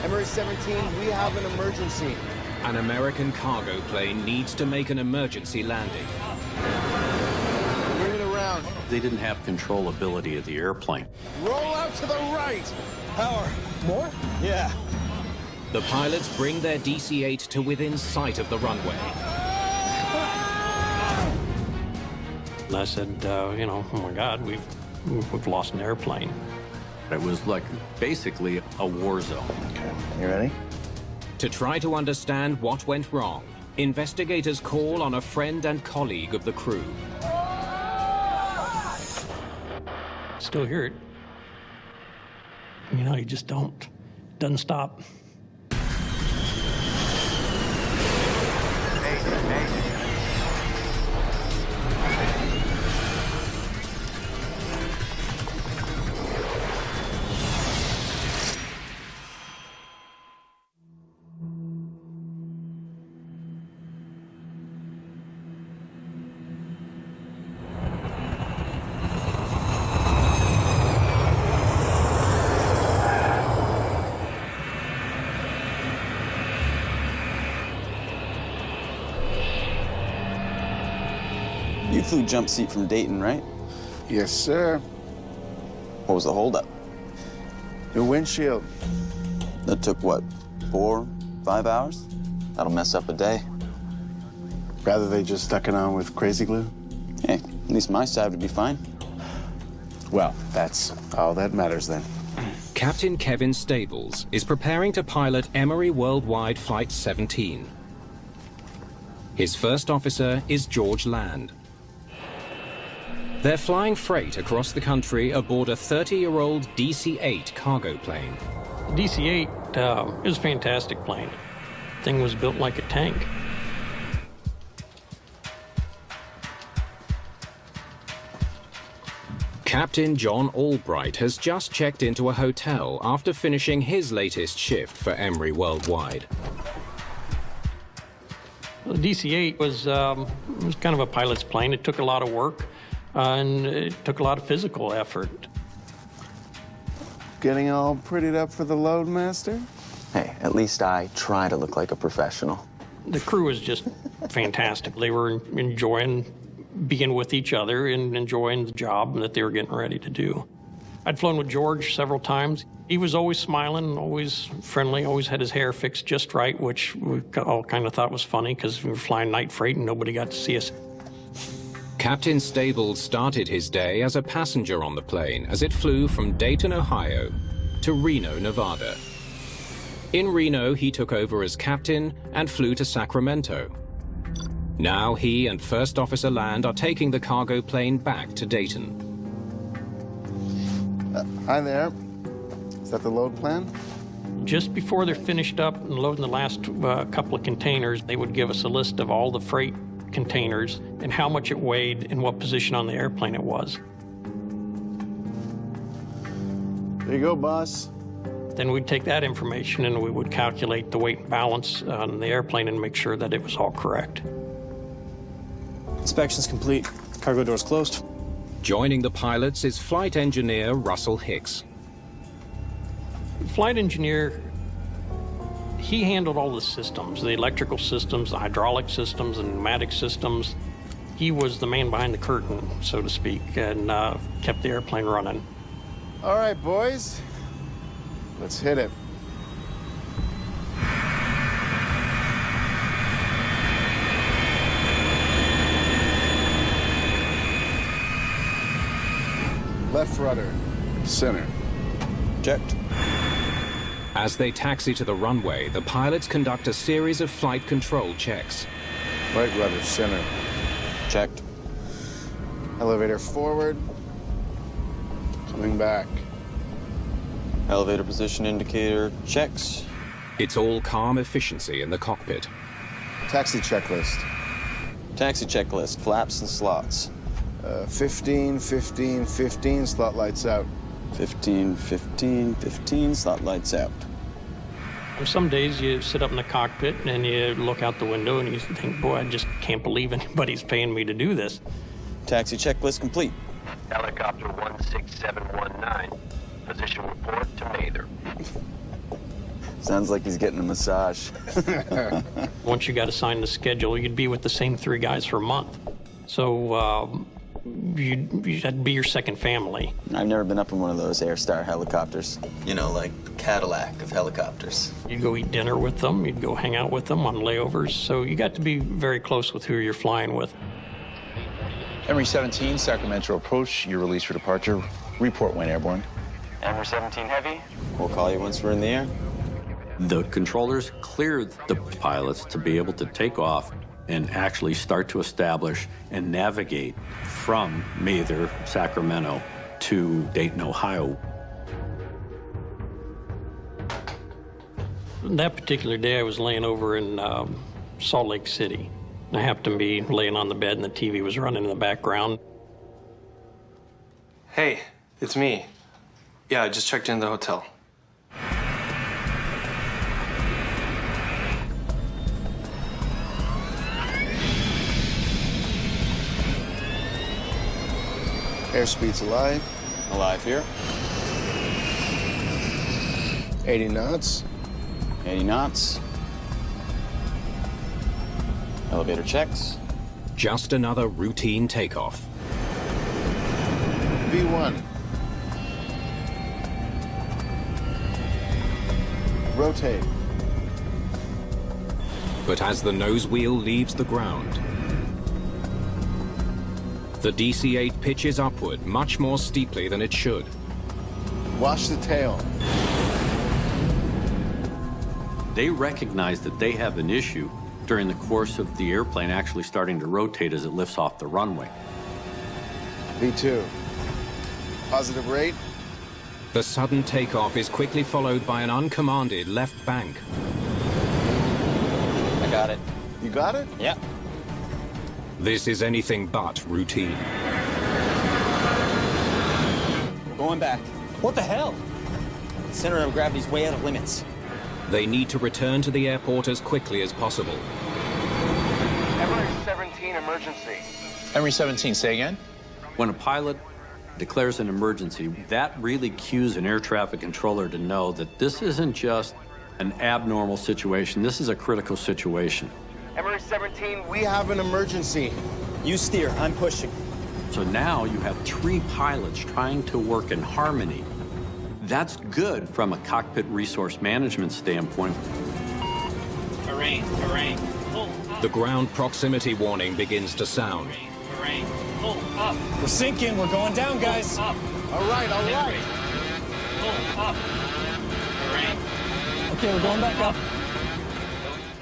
Emery 17, we have an emergency. An American cargo plane needs to make an emergency landing. Bring it around. They didn't have controllability of the airplane. Roll out to the right. Power. More? Yeah. The pilots bring their DC-8 to within sight of the runway. And I said, you know, oh my God, we've lost an airplane. It was like basically a war zone. Okay, you ready? To try to understand what went wrong, investigators call on a friend and colleague of the crew. Still hear it. You know, you just don't. Doesn't stop. You flew jump seat from Dayton, right? Yes, sir. What was the holdup? Your windshield. That took, what, 4, 5 hours? That'll mess up a day. Rather they just stuck it on with crazy glue? Hey, at least my side would be fine. Well, that's all that matters then. Captain Kevin Stables is preparing to pilot Emery Worldwide Flight 17. His first officer is George Land. They're flying freight across the country aboard a 30-year-old DC-8 cargo plane. DC-8 is a fantastic plane. The thing was built like a tank. Captain John Albright has just checked into a hotel after finishing his latest shift for Emery Worldwide. The DC-8 was kind of a pilot's plane. It took a lot of work, and it took a lot of physical effort. Getting all prettied up for the loadmaster? Hey, at least I try to look like a professional. The crew was just fantastic. They were enjoying being with each other and enjoying the job that they were getting ready to do. I'd flown with George several times. He was always smiling, always friendly, always had his hair fixed just right, which we all kind of thought was funny because we were flying night freight and nobody got to see us. Captain Stables started his day as a passenger on the plane as it flew from Dayton, Ohio to Reno, Nevada. In Reno, he took over as captain and flew to Sacramento. Now he and First Officer Land are taking the cargo plane back to Dayton. Hi there. Is that the load plan? Just before they're finished up and loading the last couple of containers, they would give us a list of all the freight containers and how much it weighed and what position on the airplane it was. There you go, boss. Then we'd take that information and we would calculate the weight and balance on the airplane and make sure that it was all correct. Inspection's complete. Cargo door's closed. Joining the pilots is flight engineer Russell Hicks. Flight engineer, he handled all the systems, the electrical systems, the hydraulic systems, and pneumatic systems. He was the man behind the curtain, so to speak, and kept the airplane running. All right, boys. Let's hit it. Left rudder, center. Checked. As they taxi to the runway, the pilots conduct a series of flight control checks. Right rudder, center. Checked. Elevator forward. Coming back. Elevator position indicator checks. It's all calm efficiency in the cockpit. Taxi checklist. Taxi checklist, flaps and slots. 15, 15, 15, slot lights out. 15, 15, 15, slot lights out. Some days you sit up in the cockpit and you look out the window and you think, boy, I just can't believe anybody's paying me to do this. Taxi checklist complete. Helicopter 16719. Position report to Mather. Sounds like he's getting a massage. Once you got assigned the schedule, you'd be with the same 3 guys for a month. So you had to be your second family. I've never been up in one of those Air Star helicopters. You know, like the Cadillac of helicopters. You'd go eat dinner with them, you'd go hang out with them on layovers, so you got to be very close with who you're flying with. Emory 17, Sacramento approach. You're released for departure. Report when airborne. Emory 17 Heavy. We'll call you once we're in the air. The controllers cleared the pilots to be able to take off and actually start to establish and navigate from Mather, Sacramento, to Dayton, Ohio. That particular day, I was laying over in Salt Lake City. I happened to be laying on the bed, and the TV was running in the background. Hey, it's me. Yeah, I just checked into the hotel. Airspeed's alive. Alive here. 80 knots. 80 knots. Elevator checks. Just another routine takeoff. V1. Rotate. But as the nose wheel leaves the ground, the DC-8 pitches upward much more steeply than it should. Watch the tail. They recognize that they have an issue during the course of the airplane actually starting to rotate as it lifts off the runway. V2. Positive rate. The sudden takeoff is quickly followed by an uncommanded left bank. I got it. You got it? Yeah. This is anything but routine. We're going back. What the hell? Center of gravity's way out of limits. They need to return to the airport as quickly as possible. Emory 17 emergency. Emory 17, say again? When a pilot declares an emergency, that really cues an air traffic controller to know that this isn't just an abnormal situation. This is a critical situation. Emory 17, We have an emergency. You steer, I'm pushing. So now you have 3 pilots trying to work in harmony. That's good from a cockpit resource management standpoint. Terrain. Pull up. The ground proximity warning begins to sound. Terrain. Pull up. We're sinking. We're going down, guys. Up. All right, all right. Pull up. Terrain. Okay, we're going back up.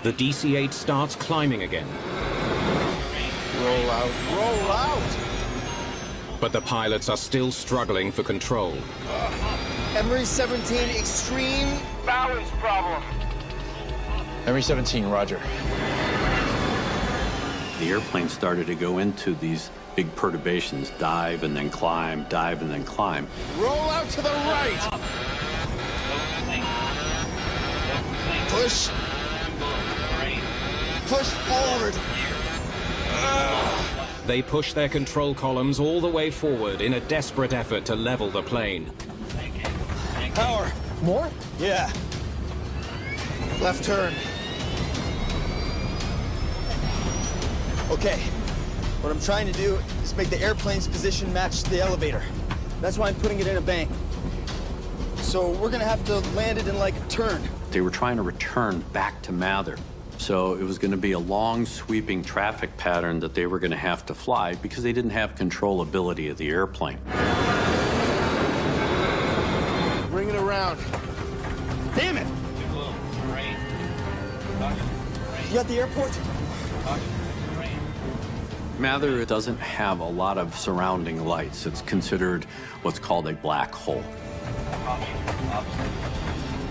The DC-8 starts climbing again. Roll out. Roll out. But the pilots are still struggling for control. Emory 17, extreme balance problem. Emory 17, roger. The airplane started to go into these big perturbations, dive and then climb, dive and then climb. Roll out to the right. Push. Push forward. They push their control columns all the way forward in a desperate effort to level the plane. Power. More? Yeah. Left turn. Okay. What I'm trying to do is make the airplane's position match the elevator. That's why I'm putting it in a bank. So we're gonna have to land it in like a turn. They were trying to return back to Mather. So it was going to be a long, sweeping traffic pattern that they were going to have to fly because they didn't have controllability of the airplane. Bring it around. Damn it! You got the airport? Mather doesn't have a lot of surrounding lights. It's considered what's called a black hole.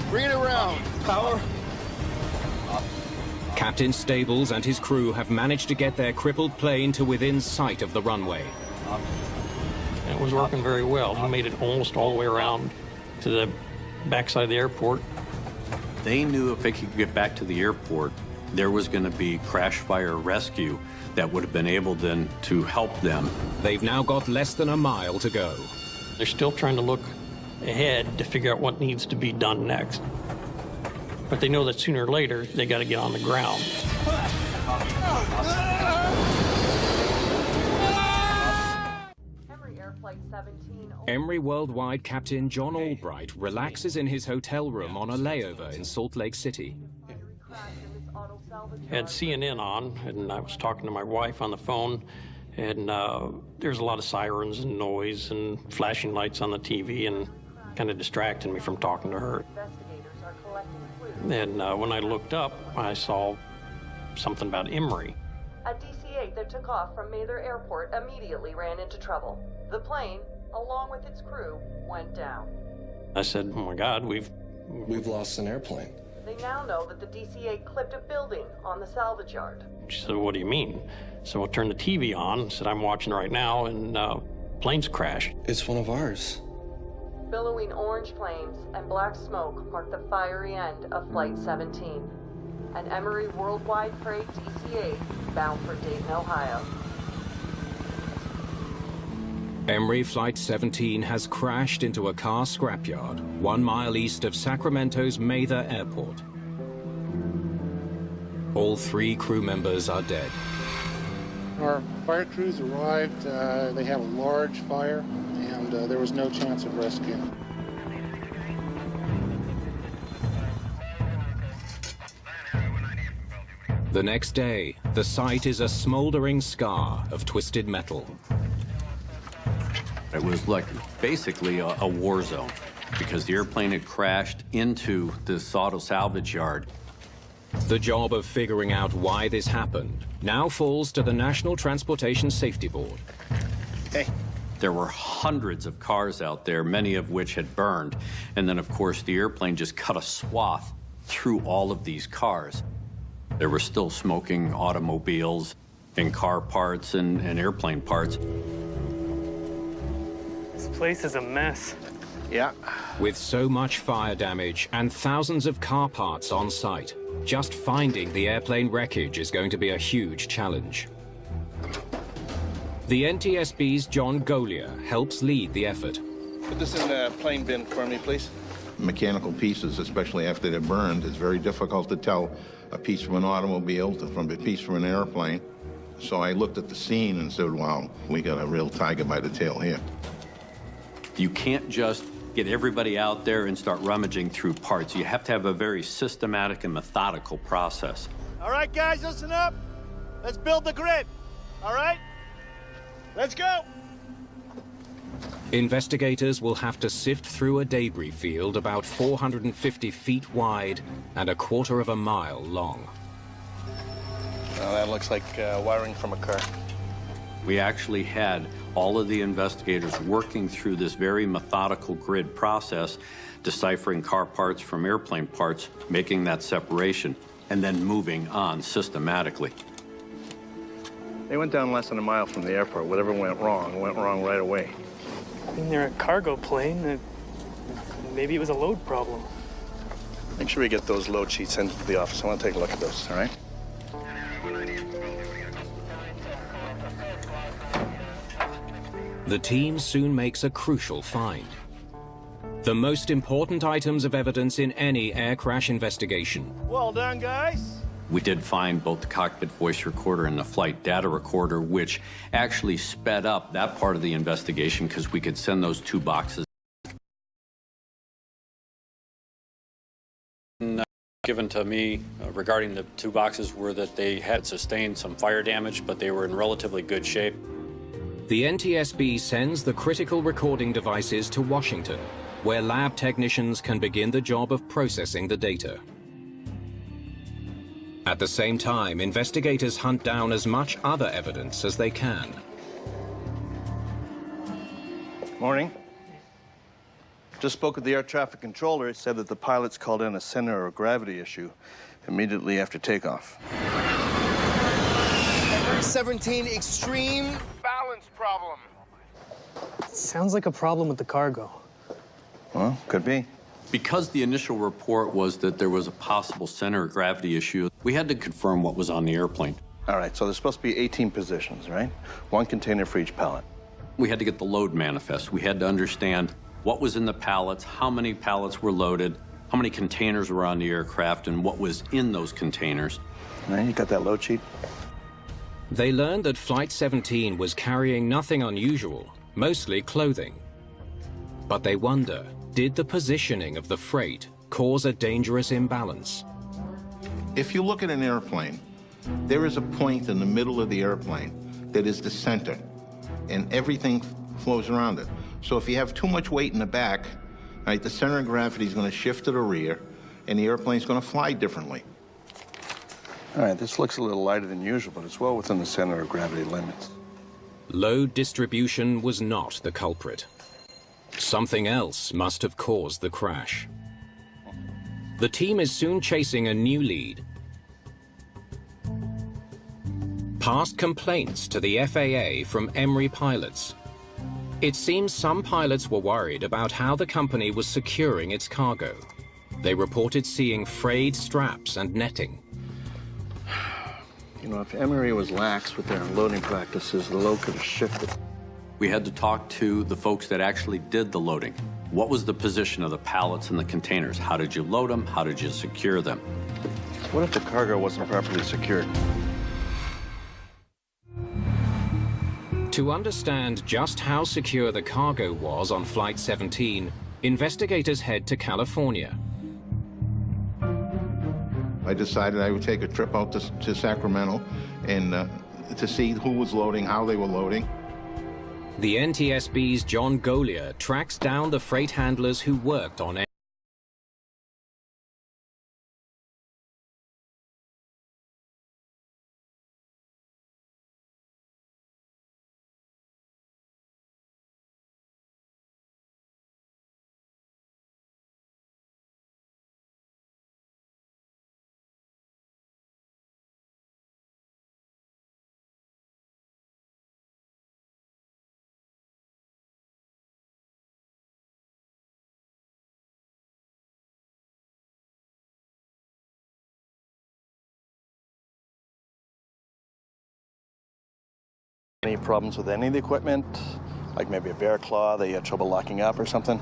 Bring it around. Power. Captain Stables and his crew have managed to get their crippled plane to within sight of the runway. It was working very well. He made it almost all the way around to the backside of the airport. They knew if they could get back to the airport, there was going to be crash fire rescue that would have been able then to help them. They've now got less than a mile to go. They're still trying to look ahead to figure out what needs to be done next. But they know that sooner or later, they got to get on the ground. Emory Worldwide Captain John Albright relaxes in his hotel room on a layover in Salt Lake City. I had CNN on, and I was talking to my wife on the phone, and there's a lot of sirens and noise and flashing lights on the TV, and kind of distracting me from talking to her. And when I looked up, I saw something about Emory. A DC-8 that took off from Mather Airport immediately ran into trouble. The plane, along with its crew, went down. I said, oh my God, we've lost an airplane. They now know that the DC-8 clipped a building on the salvage yard. She said, what do you mean? So I turned the TV on, said, I'm watching right now, and plane's crashed. It's one of ours. Billowing orange flames and black smoke mark the fiery end of Flight 17, an Emory Worldwide Freight DC-8 bound for Dayton, Ohio. Emory Flight 17 has crashed into a car scrapyard 1 mile east of Sacramento's Mather Airport. All 3 crew members are dead. Our fire crews arrived. They had a large fire, and there was no chance of rescue. The next day, the site is a smoldering scar of twisted metal. It was like basically a war zone because the airplane had crashed into this auto salvage yard. The job of figuring out why this happened now falls to the National Transportation Safety Board. Hey. There were hundreds of cars out there, many of which had burned. And then, of course, the airplane just cut a swath through all of these cars. There were still smoking automobiles and car parts and airplane parts. This place is a mess. Yeah. With so much fire damage and thousands of car parts on site, just finding the airplane wreckage is going to be a huge challenge. The NTSB's John Golier helps lead the effort. Put this in the plane bin for me, please. Mechanical pieces, especially after they're burned, it's very difficult to tell a piece from an automobile from a piece from an airplane. So I looked at the scene and said, wow, we got a real tiger by the tail here. You can't just get everybody out there and start rummaging through parts. You have to have a very systematic and methodical process. All right, guys, listen up. Let's build the grid. All right? Let's go. Investigators will have to sift through a debris field about 450 feet wide and a quarter of a mile long. Well, that looks like wiring from a car. We actually had all of the investigators working through this very methodical grid process, deciphering car parts from airplane parts, making that separation, and then moving on systematically. They went down less than a mile from the airport. Whatever went wrong right away. I mean, they're a cargo plane. Maybe it was a load problem. Make sure we get those load sheets into the office. I want to take a look at those, all right? The team soon makes a crucial find. The most important items of evidence in any air crash investigation. Well done, guys. We did find both the cockpit voice recorder and the flight data recorder, which actually sped up that part of the investigation because we could send those 2 boxes. Given to me regarding the 2 boxes were that they had sustained some fire damage, but they were in relatively good shape. The NTSB sends the critical recording devices to Washington, where lab technicians can begin the job of processing the data. At the same time, investigators hunt down as much other evidence as they can. Morning. Just spoke with the air traffic controller. He said that the pilots called in a center of gravity issue immediately after takeoff. S18 extreme balance problem. Sounds like a problem with the cargo. Well, could be. Because the initial report was that there was a possible center of gravity issue, we had to confirm what was on the airplane. All right, so there's supposed to be 18 positions, right? 1 container for each pallet. We had to get the load manifest. We had to understand what was in the pallets, how many pallets were loaded, how many containers were on the aircraft and what was in those containers. Now you got that load sheet? They learned that Flight 17 was carrying nothing unusual, mostly clothing. But they wonder, did the positioning of the freight cause a dangerous imbalance? If you look at an airplane, there is a point in the middle of the airplane that is the center, and everything flows around it. So if you have too much weight in the back, right, the center of gravity is going to shift to the rear, and the airplane's going to fly differently. All right, this looks a little lighter than usual, but it's well within the center of gravity limits. Load distribution was not the culprit. Something else must have caused the crash. The team is soon chasing a new lead. Past complaints to the FAA from Emory pilots. It seems some pilots were worried about how the company was securing its cargo. They reported seeing frayed straps and netting. You know, if Emory was lax with their unloading practices, the load could have shifted. We had to talk to the folks that actually did the loading. What was the position of the pallets and the containers? How did you load them? How did you secure them? What if the cargo wasn't properly secured? To understand just how secure the cargo was on Flight 17, investigators head to California. I decided I would take a trip out to Sacramento and to see who was loading, how they were loading. The NTSB's John Golier tracks down the freight handlers who worked on it. Any problems with any of the equipment? Like maybe a bear claw that you had trouble locking up or something?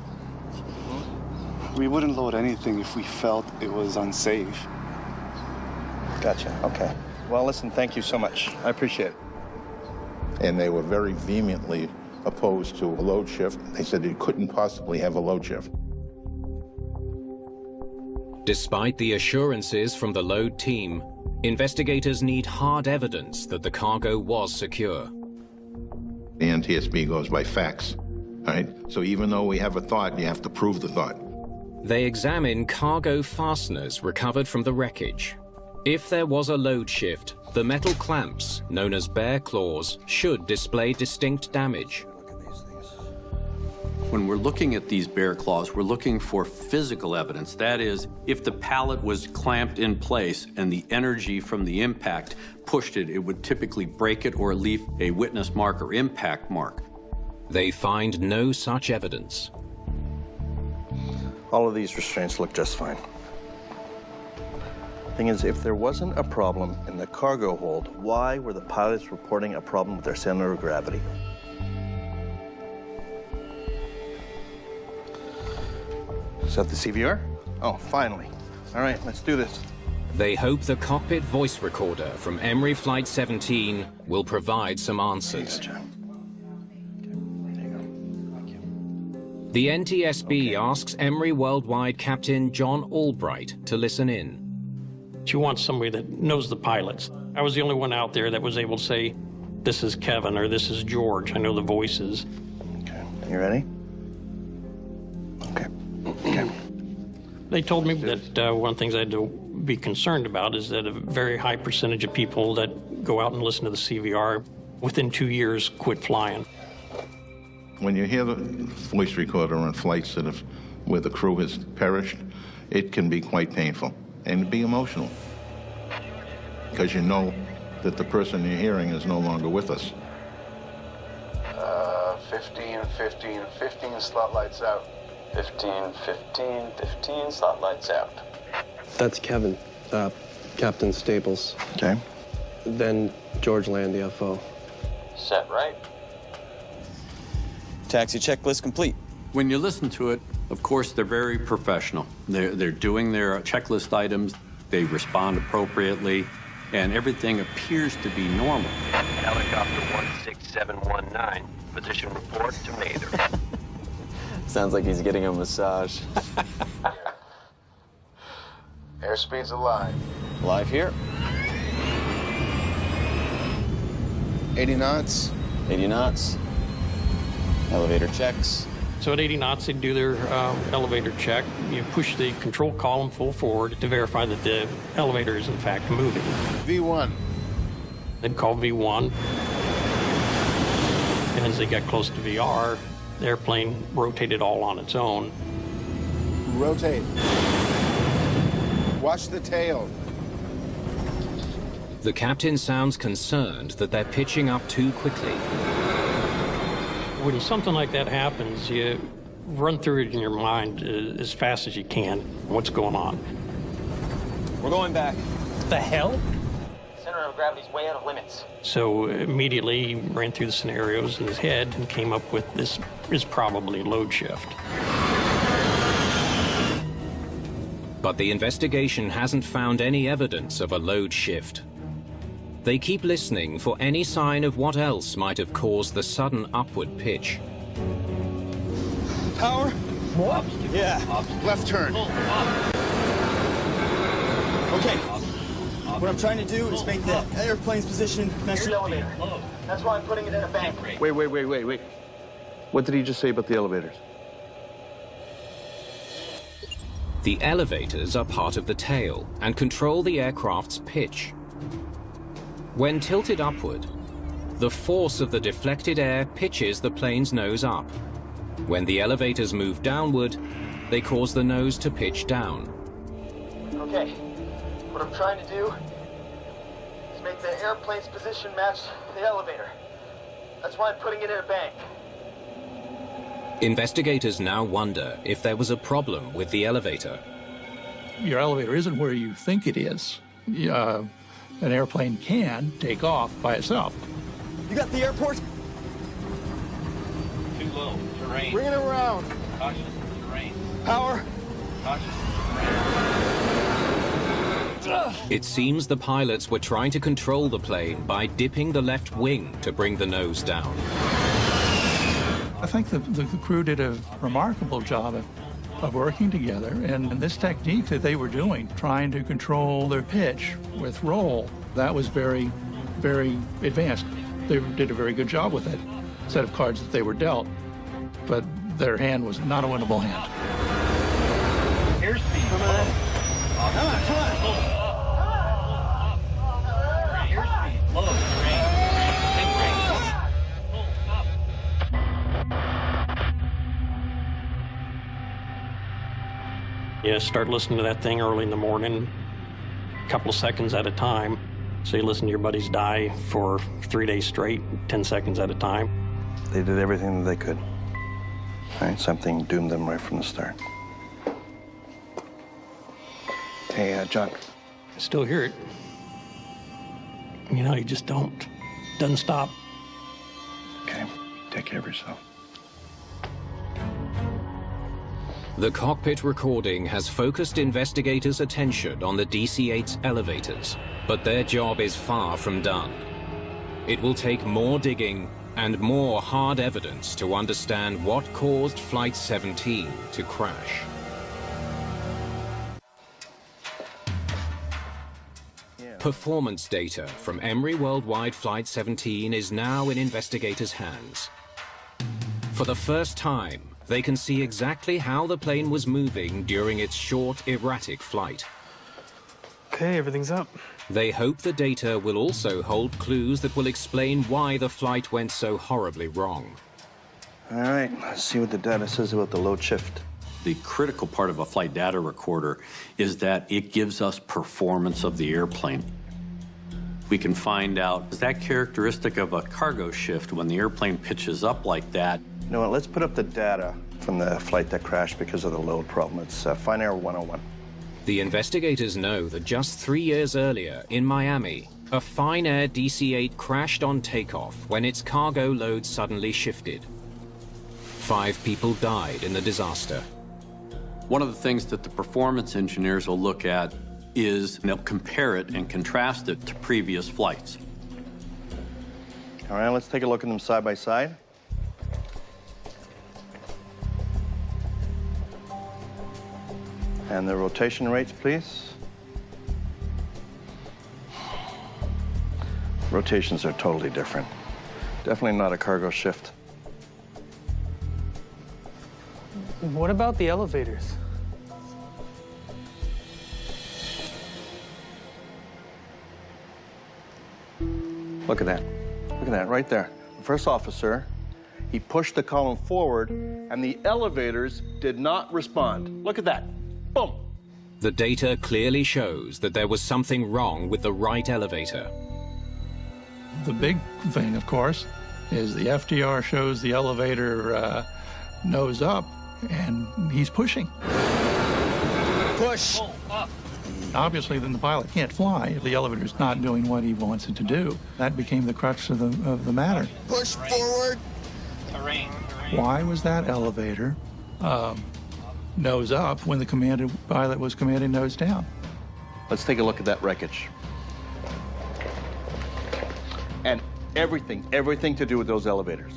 We wouldn't load anything if we felt it was unsafe. Gotcha, okay. Well, listen, thank you so much. I appreciate it. And they were very vehemently opposed to a load shift. They said you couldn't possibly have a load shift. Despite the assurances from the load team, investigators need hard evidence that the cargo was secure. The NTSB goes by facts, right? So even though we have a thought, you have to prove the thought. They examine cargo fasteners recovered from the wreckage. If there was a load shift, the metal clamps, known as bear claws, should display distinct damage. When we're looking at these bear claws, we're looking for physical evidence. That is, if the pallet was clamped in place and the energy from the impact pushed it, it would typically break it or leave a witness mark or impact mark. They find no such evidence. All of these restraints look just fine. Thing is, if there wasn't a problem in the cargo hold, why were the pilots reporting a problem with their center of gravity? Is that the CVR? Oh, finally. All right, let's do this. They hope the cockpit voice recorder from Emory Flight 17 will provide some answers. The NTSB asks Emory Worldwide Captain John Albright to listen in. She wants somebody that knows the pilots. I was the only one out there that was able to say, this is Kevin or this is George. I know the voices. Okay, you ready? Okay. They told me that one of the things I had to be concerned about is that a very high percentage of people that go out and listen to the CVR within 2 years quit flying. When you hear the voice recorder on flights where the crew has perished, it can be quite painful and be emotional because you know that the person you're hearing is no longer with us. 15, 15, 15, slot lights out. 15, 15, 15, slot lights out. That's Kevin, Captain Stables. Okay. Then George Land, the FO. Set right. Taxi checklist complete. When you listen to it, Of course, they're very professional. They're doing their checklist items. They respond appropriately, and everything appears to be normal. Helicopter 16719, position report to Mather. Sounds like he's getting a massage. Airspeed's alive. Live here. 80 knots. 80 knots. Elevator checks. So at 80 knots, they do their elevator check. You push the control column full forward to verify that the elevator is in fact moving. V1. They'd call V1. And as they got close to VR, the airplane rotated all on its own. Rotate. Watch the tail. The captain sounds concerned that they're pitching up too quickly. When something like that happens, you run through it in your mind as fast as you can. What's going on? We're going back. The hell? Center of gravity's way out of limits. So immediately he ran through the scenarios in his head and came up with this is probably load shift. But the investigation hasn't found any evidence of a load shift. They keep listening for any sign of what else might have caused the sudden upward pitch. Power? What? Yeah. Left turn. Okay. What I'm trying to do is make the airplane's position match the elevator. That's why I'm putting it in a bank. Wait. What did he just say about the elevators? The elevators are part of the tail and control the aircraft's pitch. When tilted upward, the force of the deflected air pitches the plane's nose up. When the elevators move downward, they cause the nose to pitch down. Okay. What I'm trying to do is make the airplane's position match the elevator. That's why I'm putting it in a bank. Investigators now wonder if there was a problem with the elevator. Your elevator isn't where you think it is. An airplane can take off by itself. You got the airport? Too low. Terrain. Bring it around. Cautious. Terrain. Power. Cautious. Terrain. It seems the pilots were trying to control the plane by dipping the left wing to bring the nose down. I think the crew did a remarkable job of working together, and this technique that they were doing, trying to control their pitch with roll, that was very, very advanced. They did a very good job with that set of cards that they were dealt, but their hand was not a winnable hand. Airspeed. Come on. Come on. Airspeed. Low. Terrain. You start listening to that thing early in the morning, a couple of seconds at a time. So you listen to your buddies die for 3 days straight, 10 seconds at a time. They did everything that they could. Right? Something doomed them right from the start. Hey, John. I still hear it. You know, you just don't. Doesn't stop. Okay, take care of yourself. The cockpit recording has focused investigators' attention on the DC-8's elevators, but their job is far from done. It will take more digging and more hard evidence to understand what caused Flight 17 to crash. Performance data from Emory Worldwide Flight 17 is now in investigators' hands. For the first time, they can see exactly how the plane was moving during its short, erratic flight. Okay, everything's up. They hope the data will also hold clues that will explain why the flight went so horribly wrong. All right, let's see what the data says about the load shift. The critical part of a flight data recorder is that it gives us performance of the airplane. We can find out, is that characteristic of a cargo shift when the airplane pitches up like that? You know what, let's put up the data from the flight that crashed because of the load problem. It's Fine Air 101. The investigators know that just 3 years earlier, in Miami, a Fine Air DC-8 crashed on takeoff when its cargo load suddenly shifted. 5 people died in the disaster. One of the things that the performance engineers will look at is they'll compare it and contrast it to previous flights. All right, let's take a look at them side by side. And the rotation rates, please. Rotations are totally different. Definitely not a cargo shift. What about the elevators? Look at that. Look at that right there. The first officer, he pushed the column forward, and the elevators did not respond. Look at that. Boom. The data clearly shows that there was something wrong with the right elevator. The big thing, of course, is the FDR shows the elevator nose up, and he's pushing. Push. Obviously, then the pilot can't fly if the elevator's not doing what he wants it to do. That became the crux of the matter. Push forward. Terrain. Why was that elevator nose up when the pilot was commanding nose down? Let's take a look at that wreckage. And everything to do with those elevators.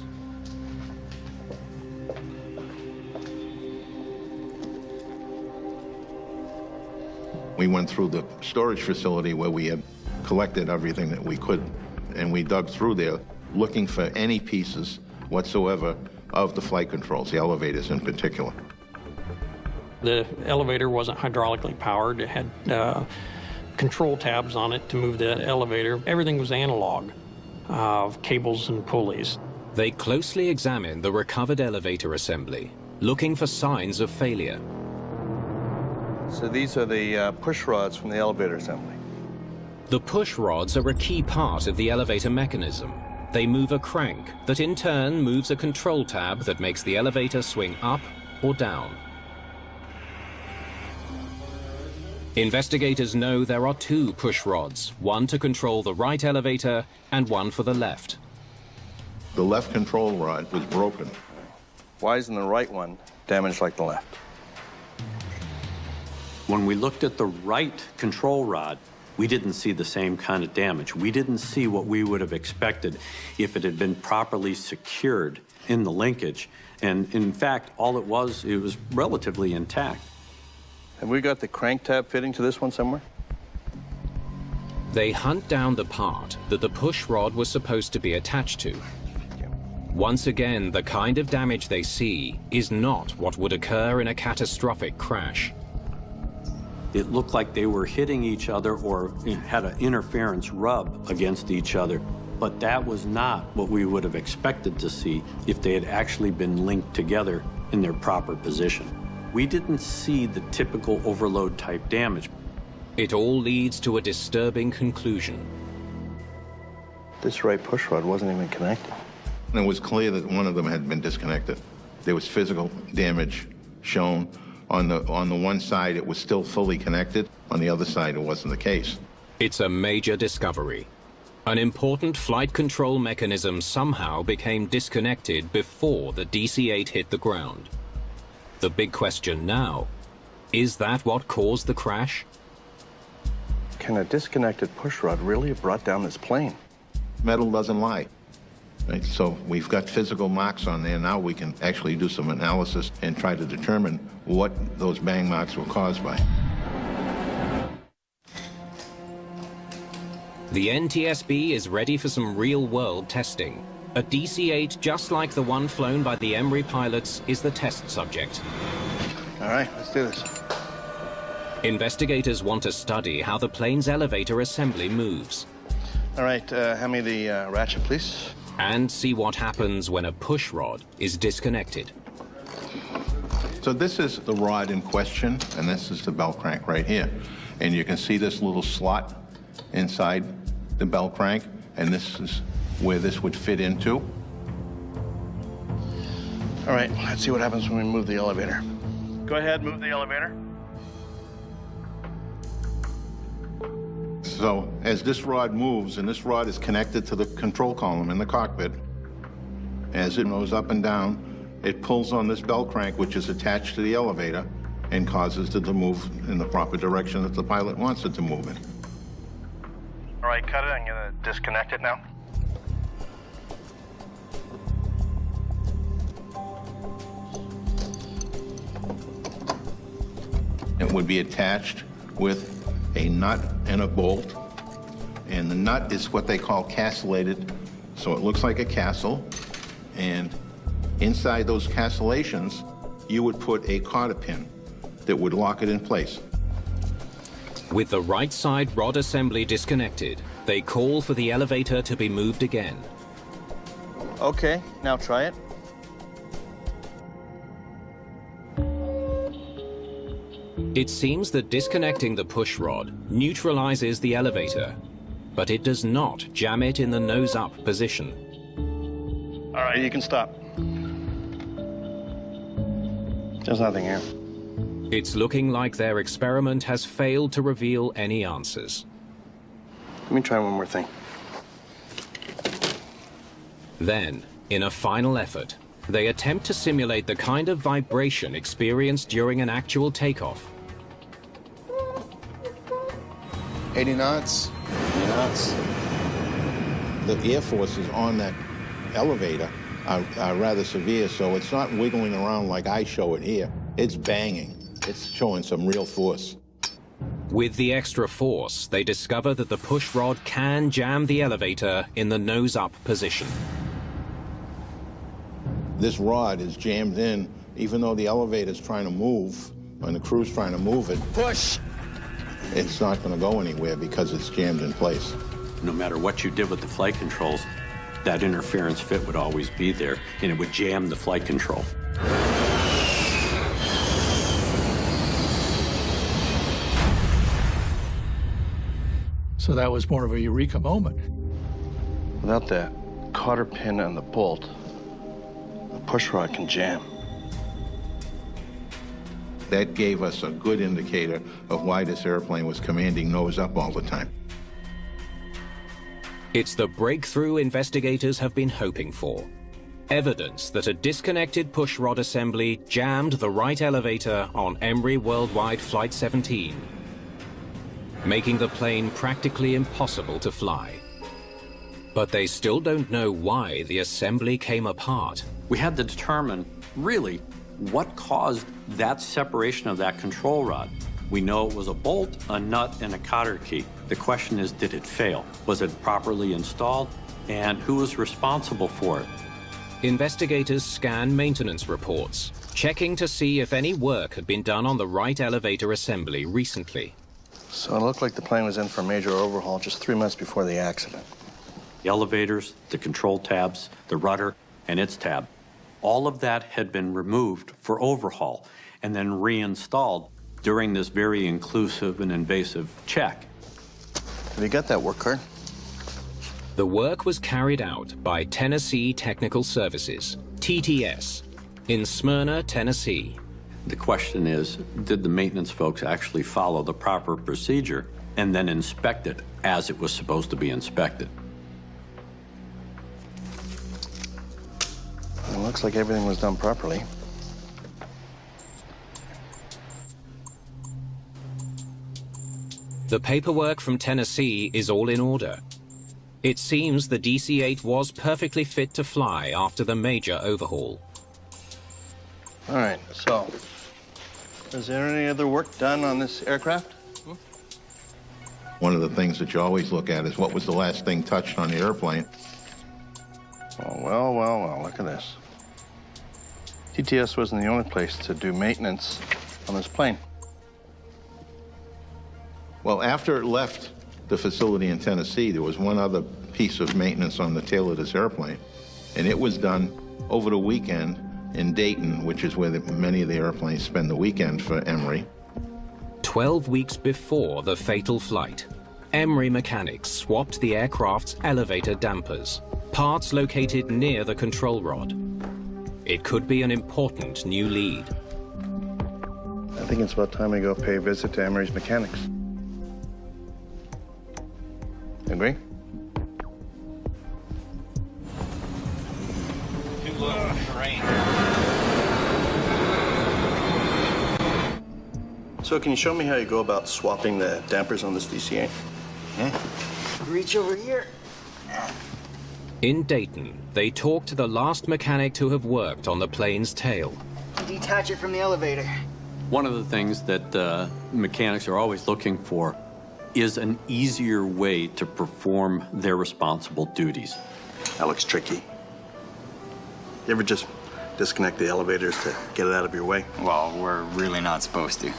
We went through the storage facility where we had collected everything that we could, and we dug through there looking for any pieces whatsoever of the flight controls, the elevators in particular. The elevator wasn't hydraulically powered. It had control tabs on it to move the elevator. Everything was analog, cables and pulleys. They closely examined the recovered elevator assembly, looking for signs of failure. So these are the push rods from the elevator assembly. The push rods are a key part of the elevator mechanism. They move a crank that in turn moves a control tab that makes the elevator swing up or down. Investigators know there are two push rods, one to control the right elevator and one for the left. The left control rod was broken. Why isn't the right one damaged like the left? When we looked at the right control rod, we didn't see the same kind of damage. We didn't see what we would have expected if it had been properly secured in the linkage. And in fact, all it was relatively intact. Have we got the crank tab fitting to this one somewhere? They hunt down the part that the push rod was supposed to be attached to. Once again, the kind of damage they see is not what would occur in a catastrophic crash. It looked like they were hitting each other or had an interference rub against each other, but that was not what we would have expected to see if they had actually been linked together in their proper position. We didn't see the typical overload type damage. It all leads to a disturbing conclusion. This right push rod wasn't even connected. And it was clear that one of them had been disconnected. There was physical damage shown. On the one side, it was still fully connected. On the other side, it wasn't the case. It's a major discovery. An important flight control mechanism somehow became disconnected before the DC-8 hit the ground. The big question now, is that what caused the crash? Can a disconnected push rod really have brought down this plane? Metal doesn't lie. Right? So we've got physical marks on there. Now we can actually do some analysis and try to determine what those bang marks were caused by. The NTSB is ready for some real-world testing. A DC-8 just like the one flown by the Emory pilots is the test subject. All right, let's do this. Investigators want to study how the plane's elevator assembly moves. All right, hand me the ratchet, please. And see what happens when a push rod is disconnected. So this is the rod in question, and this is the bell crank right here. And you can see this little slot inside the bell crank, and this is where this would fit into. All right, let's see what happens when we move the elevator. Go ahead, move the elevator. So as this rod moves, and this rod is connected to the control column in the cockpit, as it goes up and down, it pulls on this bell crank, which is attached to the elevator, and causes it to move in the proper direction that the pilot wants it to move in. All right, cut it. I'm gonna disconnect it now. It would be attached with a nut and a bolt, and the nut is what they call castellated, so it looks like a castle, and inside those castellations, you would put a cotter pin that would lock it in place. With the right side rod assembly disconnected, they call for the elevator to be moved again. Okay, now try it. It seems that disconnecting the push rod neutralizes the elevator, but it does not jam it in the nose-up position. All right, you can stop. There's nothing here. It's looking like their experiment has failed to reveal any answers. Let me try one more thing. Then, in a final effort, they attempt to simulate the kind of vibration experienced during an actual takeoff. 80 knots. 80 knots. The air forces on that elevator are rather severe, so it's not wiggling around like I show it here. It's banging. It's showing some real force. With the extra force, they discover that the push rod can jam the elevator in the nose-up position. This rod is jammed in, even though the elevator's trying to move, and the crew's trying to move it. Push! It's not going to go anywhere because it's jammed in place. No matter what you did with the flight controls, that interference fit would always be there, and it would jam the flight control. So that was more of a eureka moment. Without the cotter pin and the bolt, the push rod can jam. That gave us a good indicator of why this airplane was commanding nose up all the time. It's the breakthrough investigators have been hoping for. Evidence that a disconnected push rod assembly jammed the right elevator on Emory Worldwide Flight 17, making the plane practically impossible to fly. But they still don't know why the assembly came apart. We had to determine, really, what caused that separation of that control rod. We know it was a bolt, a nut, and a cotter key. The question is, did it fail? Was it properly installed? And who was responsible for it? Investigators scan maintenance reports, checking to see if any work had been done on the right elevator assembly recently. So it looked like the plane was in for a major overhaul just 3 months before the accident. The elevators, the control tabs, the rudder, and its tab. All of that had been removed for overhaul and then reinstalled during this very inclusive and invasive check. Have you got that work card? The work was carried out by Tennessee Technical Services, TTS, in Smyrna, Tennessee. The question is, did the maintenance folks actually follow the proper procedure and then inspect it as it was supposed to be inspected? It looks like everything was done properly. The paperwork from Tennessee is all in order. It seems the DC-8 was perfectly fit to fly after the major overhaul. All right, so, is there any other work done on this aircraft? One of the things that you always look at is what was the last thing touched on the airplane. Oh, well, look at this. TTS wasn't the only place to do maintenance on this plane. Well, after it left the facility in Tennessee, there was one other piece of maintenance on the tail of this airplane, and it was done over the weekend in Dayton, which is where many of the airplanes spend the weekend for Emory. 12 weeks before the fatal flight, Emory mechanics swapped the aircraft's elevator dampers, parts located near the control rod. It could be an important new lead. I think it's about time we go pay a visit to Emory's mechanics. Agree? Too low for terrain. So can you show me how you go about swapping the dampers on this DC-8? Reach over here. In Dayton, they talk to the last mechanic to have worked on the plane's tail. Detach it from the elevator. One of the things that mechanics are always looking for is an easier way to perform their responsible duties. That looks tricky. You ever just disconnect the elevators to get it out of your way? Well, we're really not supposed to.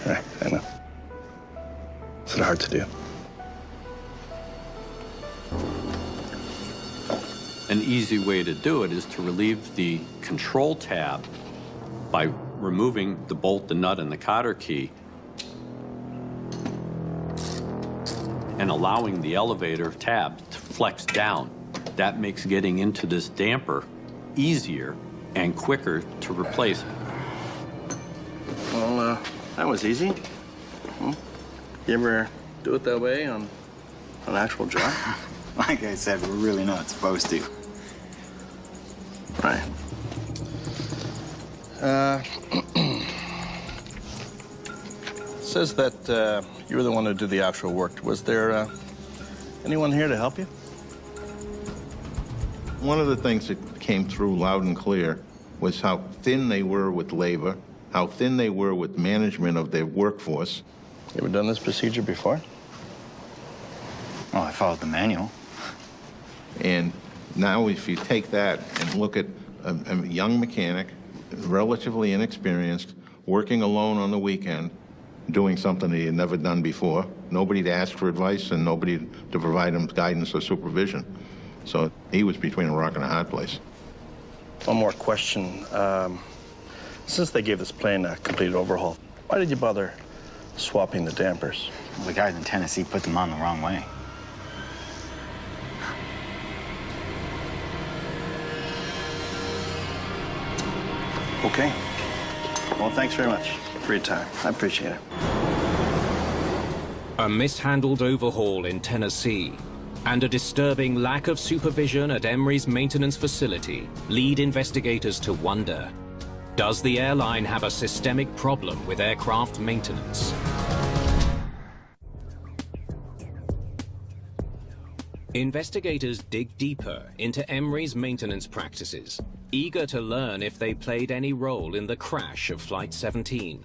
Right, I know. Is it hard to do? An easy way to do it is to relieve the control tab by removing the bolt, the nut, and the cotter key, and allowing the elevator tab to flex down. That makes getting into this damper easier and quicker to replace. Well, that was easy. You ever do it that way on an actual job? Like I said, we're really not supposed to. Right. Says that you were the one who did the actual work. Was there anyone here to help you? One of the things that came through loud and clear was how thin they were with labor, how thin they were with management of their workforce. You ever done this procedure before? Oh, I followed the manual. And now if you take that and look at a young mechanic, relatively inexperienced, working alone on the weekend, doing something that he had never done before, nobody to ask for advice and nobody to provide him guidance or supervision. So he was between a rock and a hard place. One more question. Since they gave this plane a complete overhaul, why did you bother swapping the dampers? Well, the guys in Tennessee put them on the wrong way. Okay. Well, thanks very much for your time. I appreciate it. A mishandled overhaul in Tennessee and a disturbing lack of supervision at Emory's maintenance facility lead investigators to wonder, does the airline have a systemic problem with aircraft maintenance? Investigators dig deeper into Emory's maintenance practices, eager to learn if they played any role in the crash of Flight 17.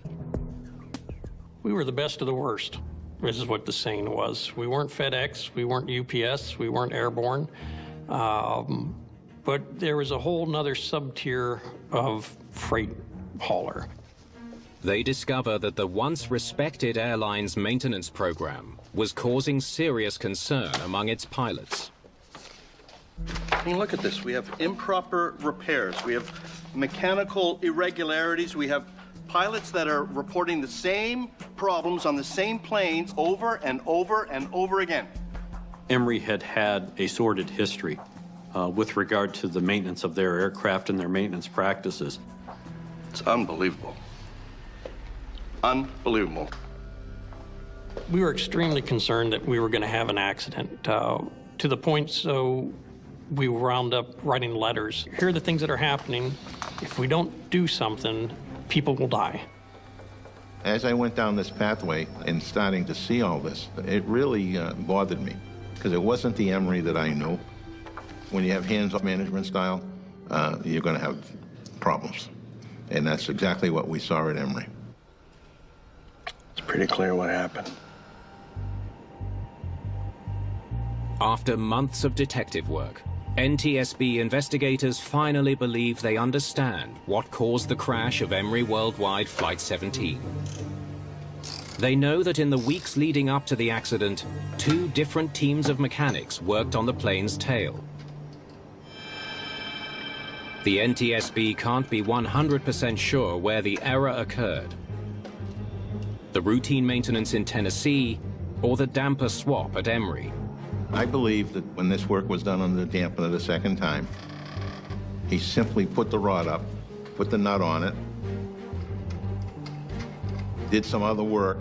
We were the best of the worst. This is what the saying was. We weren't FedEx, we weren't UPS, we weren't airborne. But there was a whole nother sub-tier of freight hauler. They discover that the once respected airline's maintenance program was causing serious concern among its pilots. I mean, look at this. We have improper repairs. We have mechanical irregularities. We have pilots that are reporting the same problems on the same planes over and over and over again. Emory had had a sordid history with regard to the maintenance of their aircraft and their maintenance practices. It's unbelievable. Unbelievable. We were extremely concerned that we were going to have an accident, to the point so we wound up writing letters. Here are the things that are happening. If we don't do something, people will die. As I went down this pathway and starting to see all this, it really bothered me because it wasn't the Emory that I knew. When you have hands-off management style, you're going to have problems. And that's exactly what we saw at Emory. It's pretty clear what happened. After months of detective work, NTSB investigators finally believe they understand what caused the crash of Emory Worldwide Flight 17. They know that in the weeks leading up to the accident, 2 different teams of mechanics worked on the plane's tail. The NTSB can't be 100% sure where the error occurred: the routine maintenance in Tennessee or the damper swap at Emory. I believe that when this work was done on the dampener the second time, he simply put the rod up, put the nut on it, did some other work,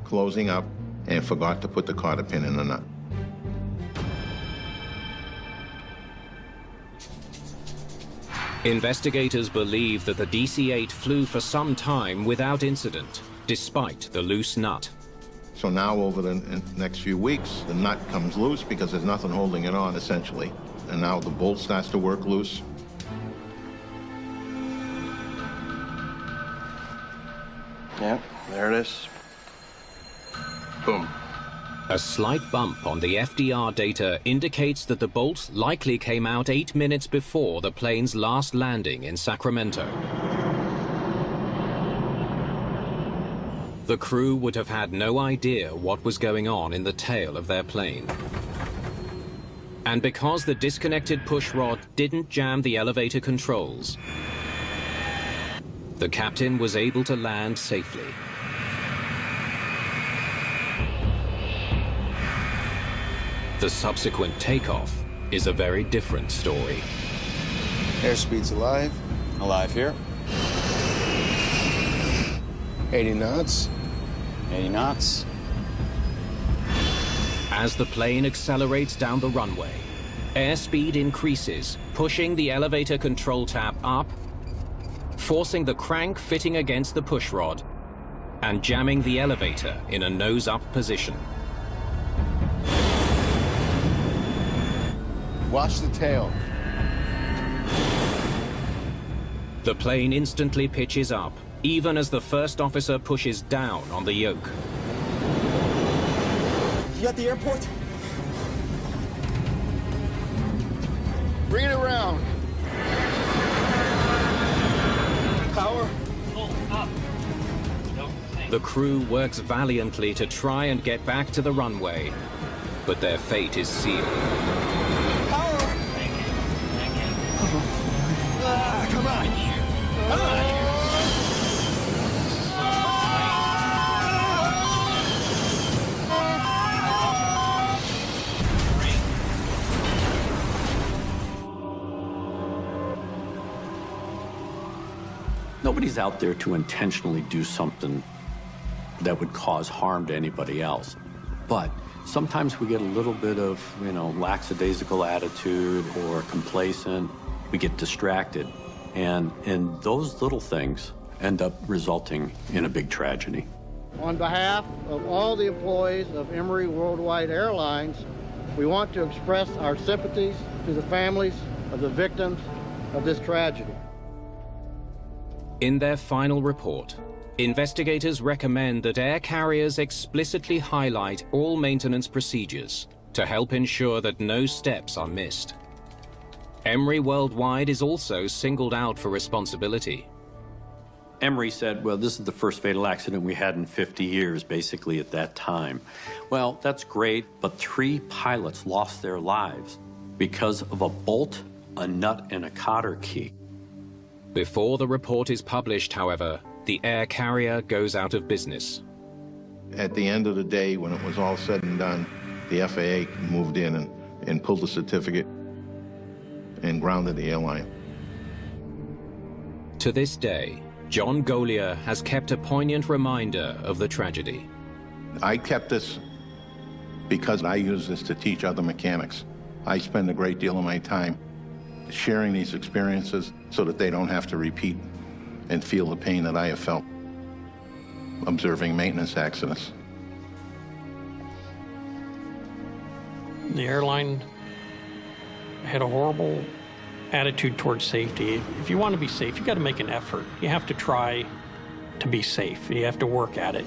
closing up, and forgot to put the cotter pin in the nut. Investigators believe that the DC-8 flew for some time without incident, despite the loose nut. So now over the next few weeks, the nut comes loose because there's nothing holding it on, essentially. And now the bolt starts to work loose. Yep, there it is. Boom. A slight bump on the FDR data indicates that the bolt likely came out 8 minutes before the plane's last landing in Sacramento. The crew would have had no idea what was going on in the tail of their plane. And because the disconnected pushrod didn't jam the elevator controls, the captain was able to land safely. The subsequent takeoff is a very different story. Airspeed's alive. Alive here. 80 knots. 80 knots. As the plane accelerates down the runway, airspeed increases, pushing the elevator control tab up, forcing the crank fitting against the pushrod, and jamming the elevator in a nose-up position. Watch the tail. The plane instantly pitches up, even as the first officer pushes down on the yoke. You got the airport? Bring it around. Power? Up. The crew works valiantly to try and get back to the runway, but their fate is sealed. Come on. Come on. Nobody's out there to intentionally do something that would cause harm to anybody else. But sometimes we get a little bit of, lackadaisical attitude or complacent. We get distracted. And those little things end up resulting in a big tragedy. On behalf of all the employees of Emory Worldwide Airlines, we want to express our sympathies to the families of the victims of this tragedy. In their final report, investigators recommend that air carriers explicitly highlight all maintenance procedures to help ensure that no steps are missed. Emory Worldwide is also singled out for responsibility. Emory said, well, this is the first fatal accident we had in 50 years, basically, at that time. Well, that's great, but 3 pilots lost their lives because of a bolt, a nut, and a cotter key. Before the report is published, however, the air carrier goes out of business. At the end of the day, when it was all said and done, the FAA moved in and pulled the certificate and grounded the airline. To this day, John Golier has kept a poignant reminder of the tragedy. I kept this because I use this to teach other mechanics. I spend a great deal of my time sharing these experiences so that they don't have to repeat and feel the pain that I have felt observing maintenance accidents. The airline had a horrible attitude towards safety. If you want to be safe, you got to make an effort. You have to try to be safe. You have to work at it.